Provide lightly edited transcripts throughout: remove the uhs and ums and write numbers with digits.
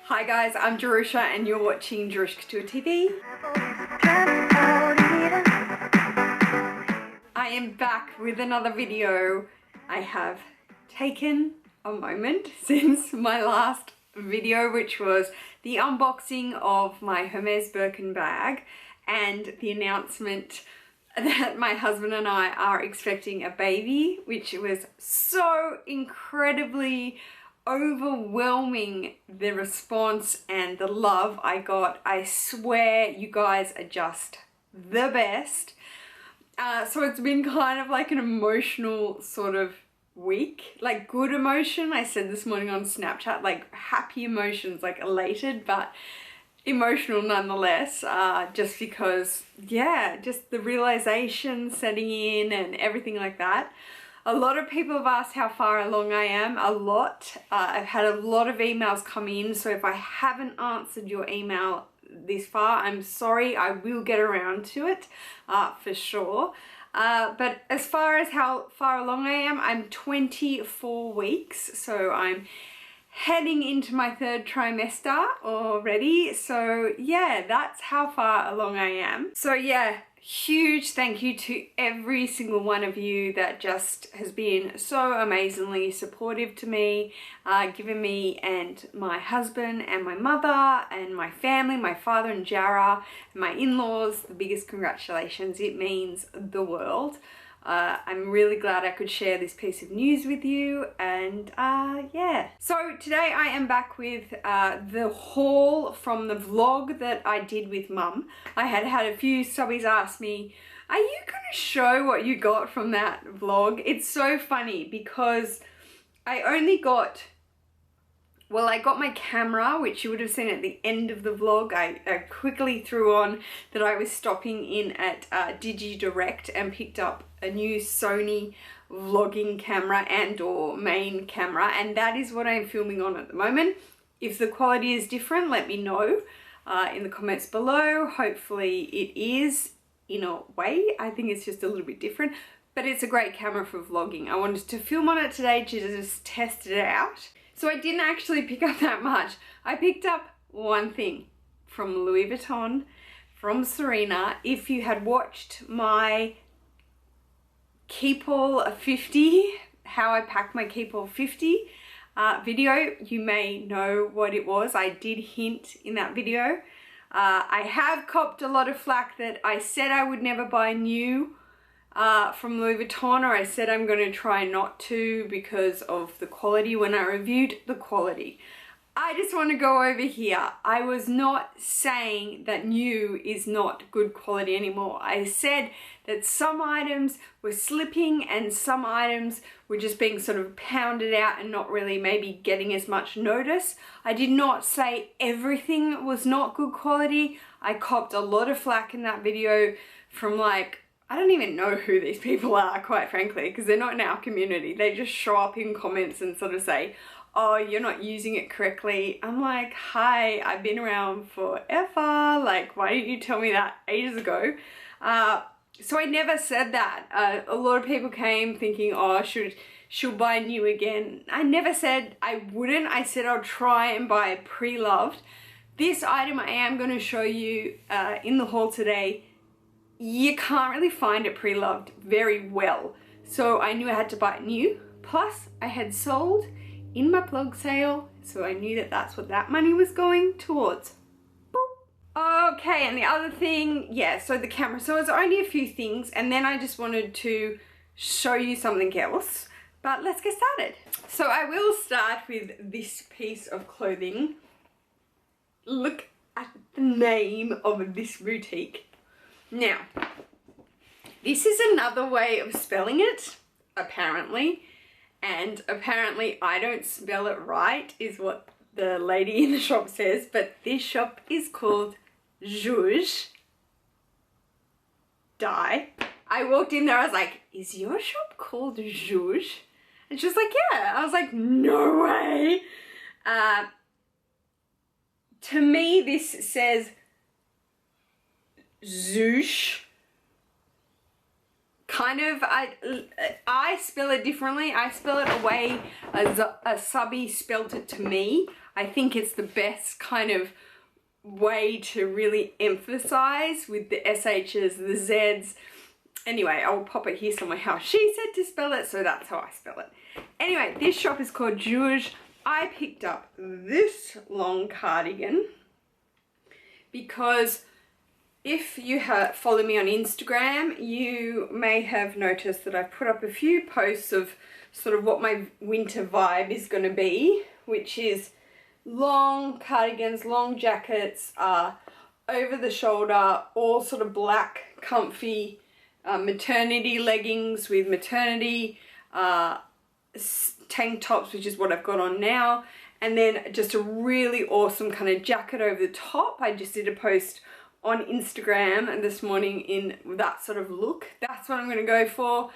Hi guys, I'm Jerusha and you're watching Jerusha Couture TV. I am back with another video. I have taken a moment since my last video, which was the unboxing of my Hermes Birkin bag and the announcement that my husband and I are expecting a baby, which was so incredibly overwhelming, the response and the love I got. I swear you guys are just the best. So it's been kind of like an emotional sort of week, like good emotion. I said this morning on Snapchat, like happy emotions, like elated, but emotional nonetheless, just because, yeah, just the realization setting in and everything like that. A lot of people have asked how far along I am, a lot. I've had a lot of emails come in, so if I haven't answered your email this far, I'm sorry. I will get around to it for sure. But as far as how far along I am, I'm 24 weeks, so I'm heading into my third trimester already. So yeah, that's how far along I am. So yeah, huge thank you to every single one of you that just has been so amazingly supportive to me, giving me and my husband and my mother and my family, my father and Jara, and my in-laws, the biggest congratulations. It means the world. I'm really glad I could share this piece of news with you, and yeah. So today I am back with the haul from the vlog that I did with Mum. I had a few subbies ask me, are you going to show what you got from that vlog? It's so funny because I only got, well, I got my camera, which you would have seen at the end of the vlog. I quickly threw on that I was stopping in at DigiDirect and picked up a new Sony vlogging camera and or main camera, and that is what I'm filming on at the moment. If the quality is different, let me know in the comments below. Hopefully it is in a way. I think it's just a little bit different, but it's a great camera for vlogging. I wanted to film on it today to just test it out. So I didn't actually pick up that much. I picked up one thing from Louis Vuitton, from Serena. If you had watched my Keep All 50, how I packed my Keep All 50 video, you may know what it was. I did hint in that video. I have copped a lot of flack that I said I would never buy new from Louis Vuitton, or I said I'm going to try not to because of the quality when I reviewed the quality. I just want to go over here. I was not saying that new is not good quality anymore. I said that some items were slipping and some items were just being sort of pounded out and not really maybe getting as much notice. I did not say everything was not good quality. I copped a lot of flack in that video from, like, I don't even know who these people are, quite frankly, because they're not in our community. They just show up in comments and sort of say, oh, you're not using it correctly. I'm like, hi, I've been around forever. Like, why didn't you tell me that ages ago? So I never said that. A lot of people came thinking, oh, she'll buy new again. I never said I wouldn't. I said I'll try and buy a pre-loved. This item I am going to show you in the haul today, you can't really find it pre-loved very well. So I knew I had to buy it new. Plus, I had sold in my plug sale, so I knew that that's what that money was going towards. Boop. Okay, and the other thing, yeah, so the camera. So it's only a few things, and then I just wanted to show you something else. But let's get started. So I will start with this piece of clothing. Look at the name of this boutique. Now, this is another way of spelling it, apparently. And apparently I don't spell it right, is what the lady in the shop says. But this shop is called Jerushaaddict. I walked in there, I was like, is your shop called Jerusha? And she was like, yeah. I was like, no way. To me, this says Zoosh. kind of, I spell it differently. I spell it a way a Subie spelt it to me. I think it's the best kind of way to really emphasize with the SHs, the Zs. Anyway, I'll pop it here somewhere how she said to spell it, so that's how I spell it. Anyway, this shop is called Jerusha. I picked up this long cardigan because if you follow me on Instagram, you may have noticed that I've put up a few posts of sort of what my winter vibe is going to be, which is long cardigans, long jackets, over the shoulder, all sort of black, comfy, maternity leggings with maternity tank tops, which is what I've got on now, and then just a really awesome kind of jacket over the top. I just did a post on Instagram this morning in that sort of look. That's what I'm going to go for.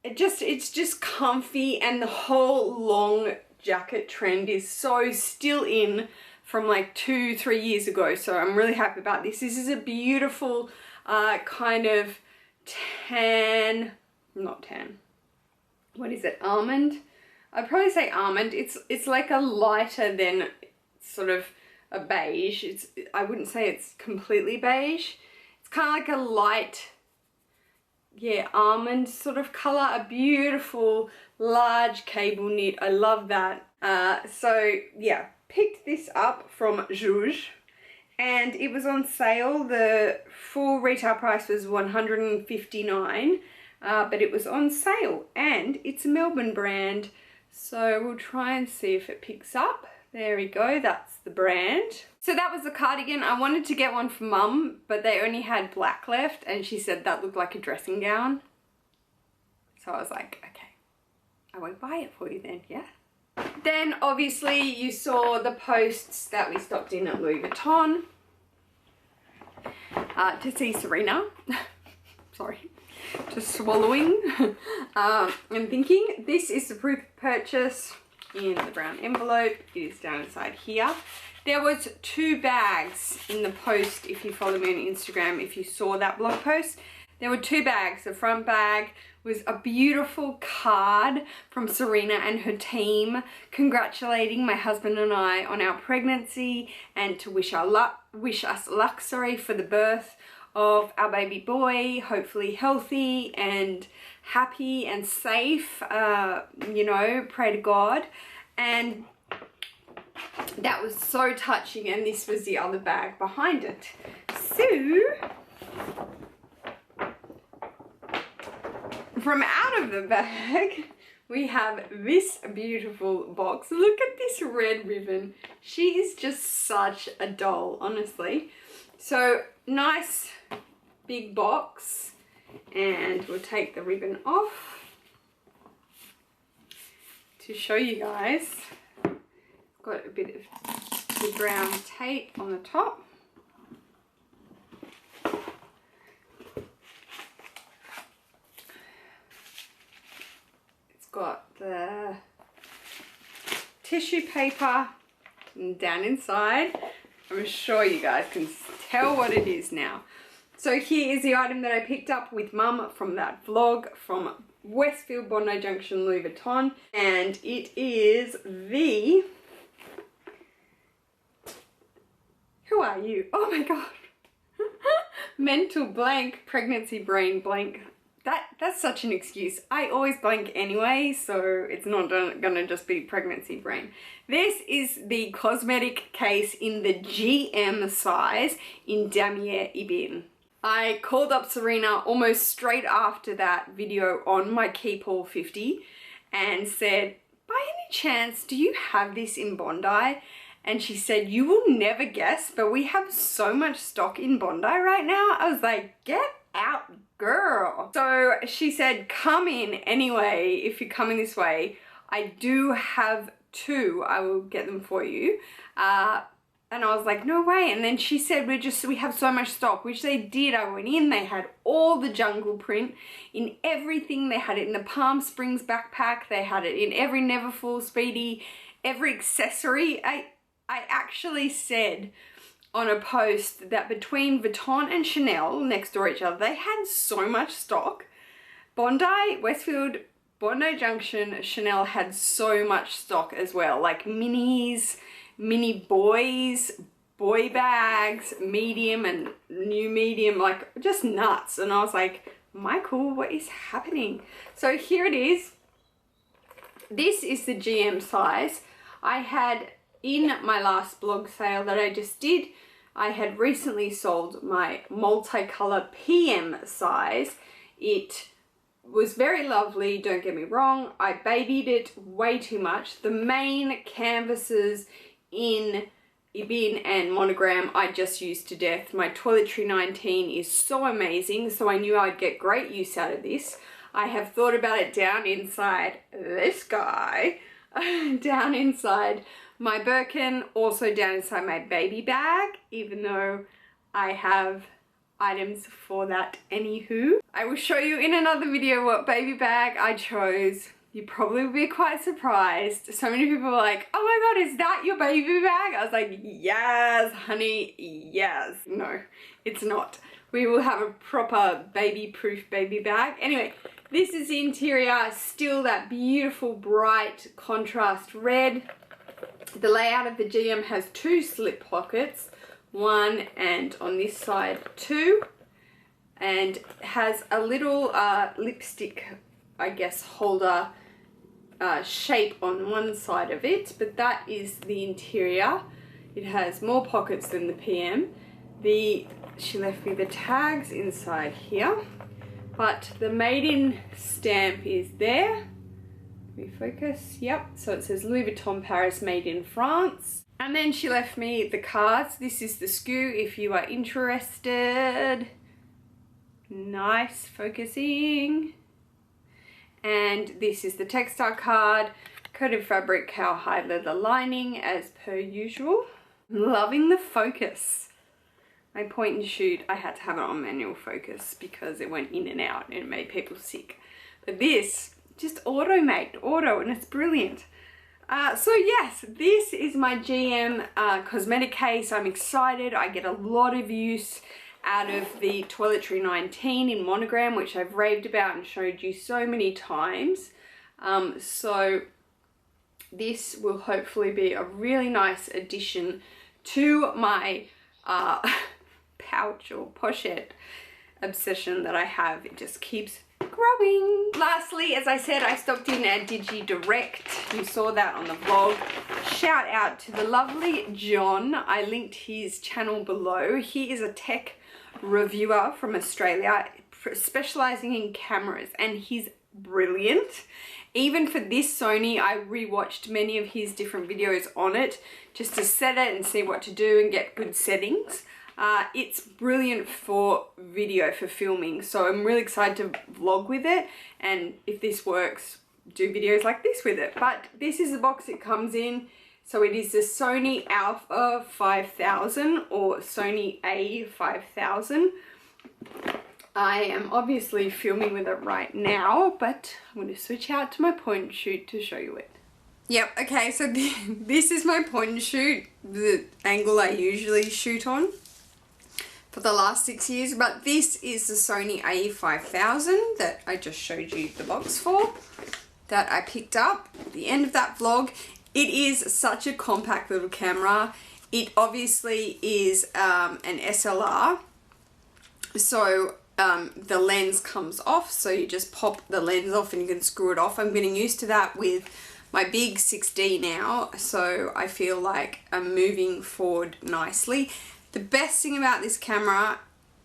It's just comfy, and the whole long jacket trend is so still in from like 2-3 years ago, so I'm really happy about this. This is a beautiful kind of tan, not tan, what is it, almond? I'd probably say almond. It's like a lighter than sort of a beige. I wouldn't say it's completely beige. It's kind of like a light, yeah, almond sort of color. A beautiful large cable knit. I love that. So yeah, picked this up from Jerusha, and it was on sale. The full retail price was $159, but it was on sale, and it's a Melbourne brand, so we'll try and see if it picks up. There we go, that's the brand. So that was the cardigan. I wanted to get one for Mum, but they only had black left, and she said that looked like a dressing gown. So I was like, okay, I won't buy it for you then, yeah? Then obviously you saw the posts that we stopped in at Louis Vuitton to see Serena. Sorry, just swallowing. I'm thinking this is the proof of purchase in the brown envelope. It is down inside here. There was 2 bags in the post. If you follow me on Instagram, if you saw that blog post, there were 2 bags. The front bag was a beautiful card from Serena and her team congratulating my husband and I on our pregnancy, and to wish us luck for the birth of our baby boy, hopefully healthy and happy and safe, you know, pray to God. And that was so touching, and this was the other bag behind it. So from out of the bag we have this beautiful box. Look at this red ribbon. She is just such a doll, honestly. So nice big box, and we'll take the ribbon off to show you guys. Got a bit of the brown tape on the top. It's got the tissue paper down inside. I'm sure you guys can tell what it is now. So here is the item that I picked up with Mum from that vlog from Westfield, Bondi Junction, Louis Vuitton, and it is the, who are you? Oh my god. Mental blank, pregnancy brain blank. That's such an excuse. I always blank anyway, so it's not gonna just be pregnancy brain. This is the Cosmetic case in the GM size in Damier Ebene. I called up Serena almost straight after that video on my Keep All 50 and said, by any chance, do you have this in Bondi? And she said, you will never guess, but we have so much stock in Bondi right now. I was like, get out, girl. So she said, come in anyway. If you're coming this way, I do have 2. I will get them for you. And I was like, no way. And then she said, we have so much stock, which they did. I went in, they had all the jungle print in everything. They had it in the Palm Springs backpack. They had it in every Neverfull Speedy, every accessory. I actually said, on a post that between Vuitton and Chanel next door each other, they had so much stock. Bondi, Westfield, Bondi Junction, Chanel had so much stock as well, like minis, mini boys, boy bags, medium and new medium, like just nuts. And I was like, Michael, what is happening? So here it is. This is the GM size. I had, in my last blog sale that I just did, I had recently sold my multicolor PM size. It was very lovely, don't get me wrong. I babied it way too much. The main canvases in Ebene and Monogram I just used to death. My Toiletry 19 is so amazing, so I knew I'd get great use out of this. I have thought about it down inside this guy, down inside my Birkin, also down inside my baby bag, even though I have items for that anywho. I will show you in another video what baby bag I chose. You probably will be quite surprised. So many people are like, oh my god, is that your baby bag? I was like, yes, honey, yes. No, it's not. We will have a proper baby-proof baby bag. Anyway, this is the interior, still that beautiful bright contrast red. The layout of the GM has 2 slip pockets, 1 and on this side 2, and has a little lipstick, I guess, holder shape on one side of it, but that is the interior. It has more pockets than the PM. She left me the tags inside here, but the made in stamp is there. Refocus, yep, so it says Louis Vuitton Paris, made in France. And then she left me the cards. This is the SKU if you are interested. Nice, focusing. And this is the textile card, coated fabric, cowhide leather lining as per usual. Loving the focus. My point and shoot, I had to have it on manual focus because it went in and out and it made people sick. But this, just auto-made, and it's brilliant. So yes, this is my GM cosmetic case. I'm excited. I get a lot of use out of the Toiletry 19 in Monogram, which I've raved about and showed you so many times. So this will hopefully be a really nice addition to my pouch or pochette obsession that I have. It just keeps growing. Lastly, as I said, I stopped in at Digi Direct. You saw that on the vlog. Shout out to the lovely John. I linked his channel below. He is a tech reviewer from Australia, specializing in cameras, and he's brilliant. Even for this Sony, I rewatched many of his different videos on it just to set it and see what to do and get good settings. It's brilliant for video, for filming, so I'm really excited to vlog with it, and if this works, do videos like this with it. But this is the box it comes in. So it is the Sony Alpha 5000 or Sony A5000. I am obviously filming with it right now, but I'm going to switch out to my point and shoot to show you it. Yep, okay, so this is my point and shoot, the angle I usually shoot on for the last 6 years, but this is the Sony A5000 that I just showed you the box for, that I picked up at the end of that vlog. It is such a compact little camera. It obviously is an SLR, so the lens comes off, so you just pop the lens off and you can screw it off. I'm getting used to that with my big 6D now, so I feel like I'm moving forward nicely. The best thing about this camera,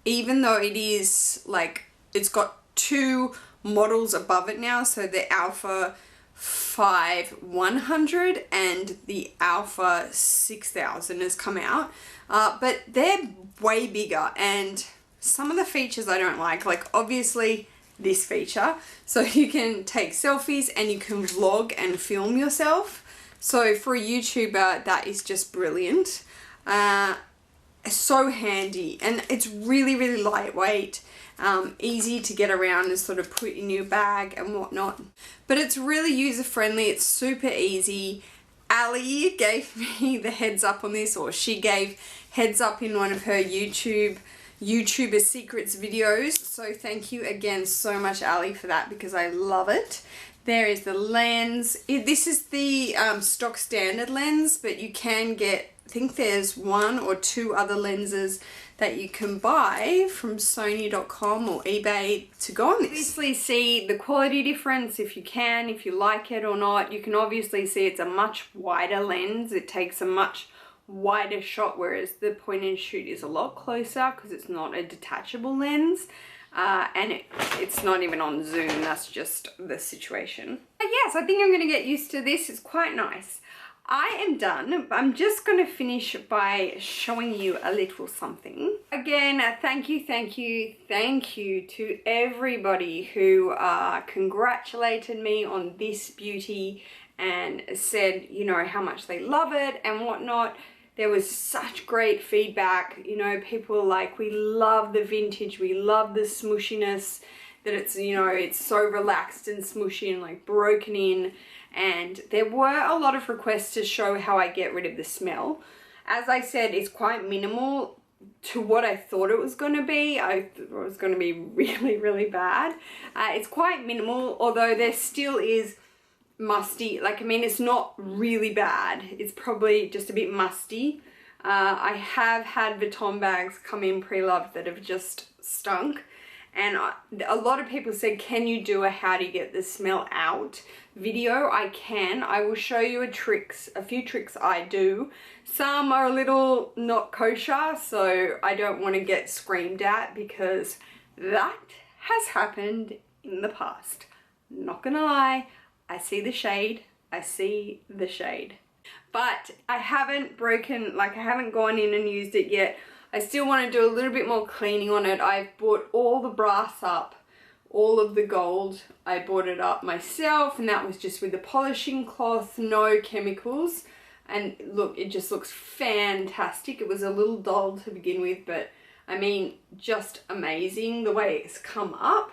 even though it is like, it's got 2 models above it now, so the Alpha 5100 and the Alpha 6000 has come out, but they're way bigger, and some of the features I don't like obviously this feature, so you can take selfies and you can vlog and film yourself. So for a YouTuber, that is just brilliant. So handy, and it's really, really lightweight, easy to get around and sort of put in your bag and whatnot. But it's really user friendly, it's super easy, Allie gave me the heads up on this, or she gave heads up in one of her YouTuber Secrets videos. So thank you again so much, Allie, for that, because I love it. There is the lens. This is the stock standard lens, but you can get, I think there's 1 or 2 other lenses that you can buy from Sony.com or eBay to go on this. Obviously see the quality difference if you can, if you like it or not. You can obviously see it's a much wider lens. It takes a much wider shot, whereas the point and shoot is a lot closer because it's not a detachable lens. And it's not even on zoom, that's just the situation. But yes, I think I'm going to get used to this. It's quite nice. I am done. I'm just going to finish by showing you a little something. Again, thank you to everybody who congratulated me on this beauty and said, you know, how much they love it and whatnot. There was such great feedback. You know, people were like, we love the vintage, we love the smooshiness, that it's, you know, it's so relaxed and smooshy and like broken in. And there were a lot of requests to show how I get rid of the smell. As I said, it's quite minimal to what I thought it was going to be. I thought it was going to be really, really bad. It's quite minimal, although there still is musty. Like, I mean, it's not really bad. It's probably just a bit musty. I have had Vuitton bags come in pre-loved that have just stunk. And a lot of people said, can you do a how do you get the smell out video? I can. I will show you a few tricks I do. Some are a little not kosher, so I don't want to get screamed at because that has happened in the past. Not gonna lie, I see the shade. I see the shade. But I haven't broken, like I haven't gone in and used it yet. I still want to do a little bit more cleaning on it. I've bought all the brass up, all of the gold. I bought it up myself, and that was just with the polishing cloth, no chemicals. And look, it just looks fantastic. It was a little dull to begin with, but I mean, just amazing the way it's come up.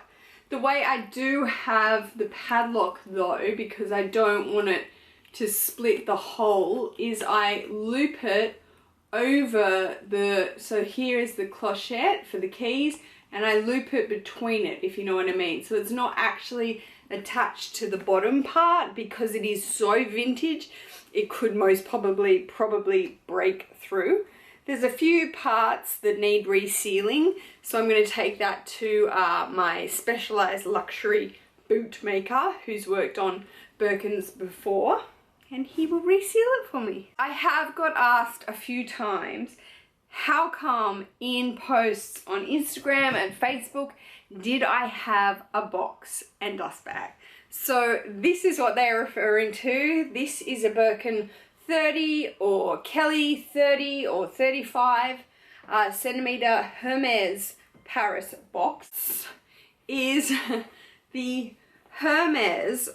The way I do have the padlock though, because I don't want it to split the hole, is I loop it over the, so here is the clochette for the keys, and I loop it between it, if you know what I mean. So it's not actually attached to the bottom part because it is so vintage, it could most probably break through. There's a few parts that need resealing, so I'm going to take that to my specialized luxury boot maker who's worked on Birkins before, and he will reseal it for me. I have got asked a few times, how come in posts on Instagram and Facebook did I have a box and dust bag? So this is what they're referring to. This is a Birkin 30 or Kelly 30 or 35 centimeter Hermes Paris box. Is the Hermes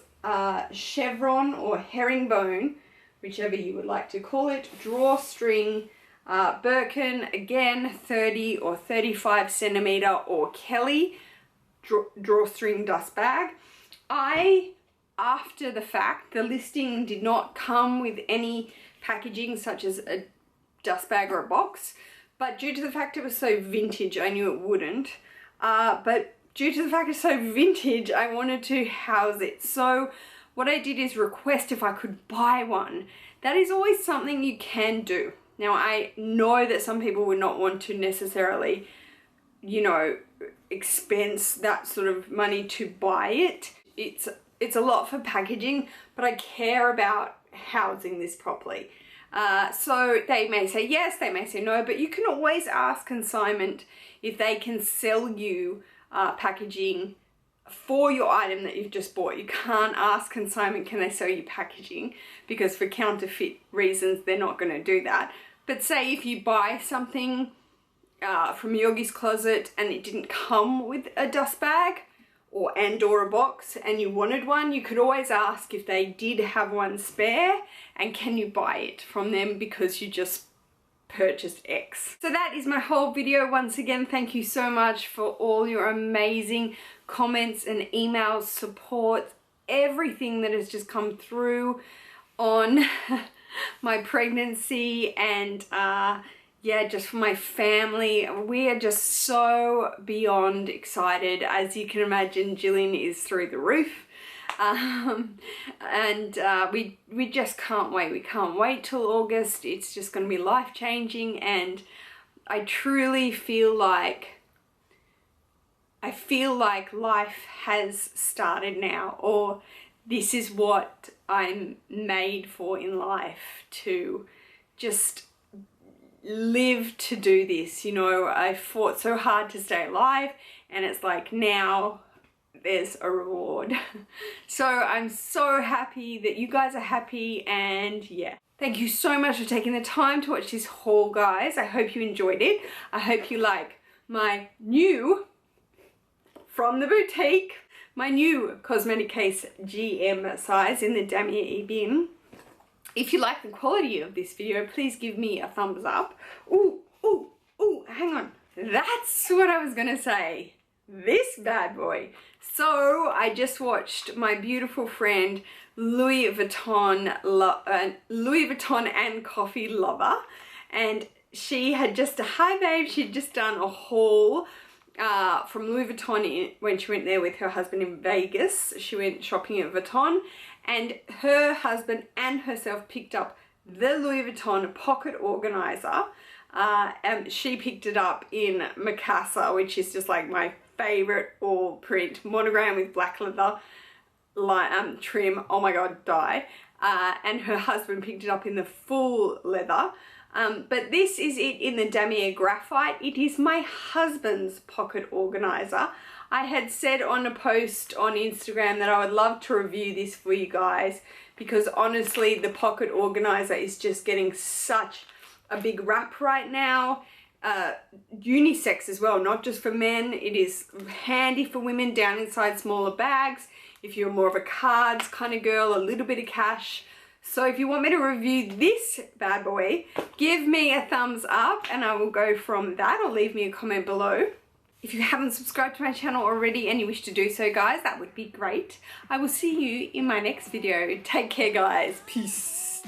chevron or herringbone, whichever you would like to call it, drawstring Birkin, again 30 or 35 centimeter or Kelly drawstring dust bag. After the fact, the listing did not come with any packaging such as a dust bag or a box, but due to the fact it was so vintage, I knew it wouldn't. But due to the fact it's so vintage, I wanted to house it. So what I did is request if I could buy one. That is always something you can do. Now I know that some people would not want to necessarily, you know, expense that sort of money to buy it. It's a lot for packaging, but I care about housing this properly. So they may say yes, they may say no, but you can always ask consignment if they can sell you packaging for your item that you've just bought. You can't ask consignment, can they sell you packaging? Because for counterfeit reasons, they're not going to do that. But say if you buy something from Yogi's Closet and it didn't come with a dust bag or a box and you wanted one, you could always ask if they did have one spare and can you buy it from them because you just purchased X. So that is my whole video. Once again, thank you so much for all your amazing comments and emails, support, everything that has just come through on my pregnancy, and yeah, just for my family. We are just so beyond excited. As you can imagine, Jillian is through the roof. We just can't wait. We can't wait till August. It's just going to be life-changing, and I truly feel like life has started now, or this is what I'm made for in life, to just live to do this. You know, I fought so hard to stay alive, and it's like now there's a reward. So I'm so happy that you guys are happy, and yeah. Thank you so much for taking the time to watch this haul, guys. I hope you enjoyed it. I hope you like my new, from the boutique, my new cosmetic case GM size in the Damier bin. If you like the quality of this video, please give me a thumbs up. Ooh, ooh, ooh, hang on. That's what I was gonna say. This bad boy. So I just watched my beautiful friend Louis Vuitton and Coffee Lover, and she had just hi babe, she'd just done a haul from Louis Vuitton when she went there with her husband in Vegas. She went shopping at Vuitton, and her husband and herself picked up the Louis Vuitton pocket organizer. And she picked it up in Macassar, which is just like my favorite all print monogram with black leather trim. Oh my god, die. And her husband picked it up in the full leather. But this is it in the Damier graphite. It is my husband's pocket organizer. I had said on a post on Instagram that I would love to review this for you guys, because honestly the pocket organizer is just getting such a big rap right now. Unisex as well, not just for men. It is handy for women down inside smaller bags if you're more of a cards kind of girl, a little bit of cash. So if you want me to review this bad boy, give me a thumbs up and I will go from that, or leave me a comment below. If you haven't subscribed to my channel already and you wish to do so, guys, that would be great. I will see you in my next video. Take care, guys. Peace.